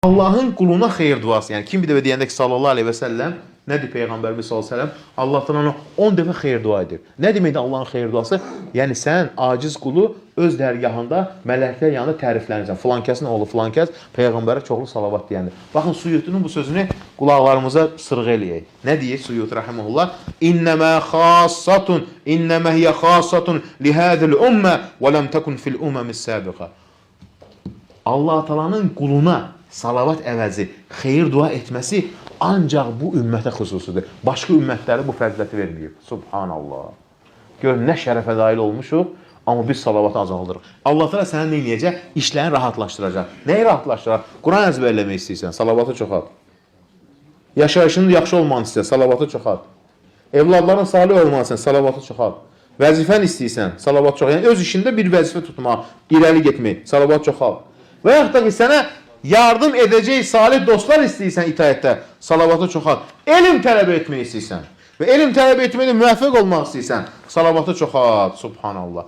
Allahın quluna xeyir duası, yəni kim bir dəfə deyəndə ki, sallallahu aleyhi və səlləm, nədir Peyğəmbərimiz sallallahu aleyhi və səlləm? Allahdan ona 10 dəfə xeyir dua edir. Nə deməkdir Allahın xeyir duası? Yəni sən aciz qulu öz dərgahında, mələklər yanında təriflənirsən. Filan kəsin oğlu, filan kəs Peyğəmbərə çoxlu salavat deyəndir. Baxın, Suyutunun bu sözünü qulaqlarımıza sırğa eləyək. Nə deyir Suyut rəhiməhullah? İnnəmə xassatun, innəmə hiyə xassatun lihədil ümmə və ləm təkun fil üməmis səbiqə. Allah Taala'nın quluna salavat əvəzi xeyir dua etməsi ancaq bu ümmətə xüsusidir. Başqa ümmətlərə bu fəziləti verməyib. Subhanallah. Gör, nə şərəfə dail olmuşuq, amma biz salavatı azaldırıq. Allah Teala sənə nə eləyəcək? İşlərini rahatlaşdıracaq. Nəyi rahatlaşdıracaq? Quran əzbərləmək istəyirsən, salavatı çoxalt. Yaşayışının yaxşı olmanı istəyirsən, salavatı çoxalt. Evladların salih olmanı istəyirsən, salavatı çoxalt. Vəzifən istəyirsən, salavat çoxalt. Yəni öz işində bir vəzifə tutmaq, irəli getmək, salavat çoxalt. Və yaxud da ki, sənə yardım edəcək salih dostlar istəyirsən itaətdə, salavatı çoxalt. Elm tələb etmək istəyirsən və elm tələb etməkdə müvəffəq olmaq istəyirsən, salavatı çoxalt. Subhanallah.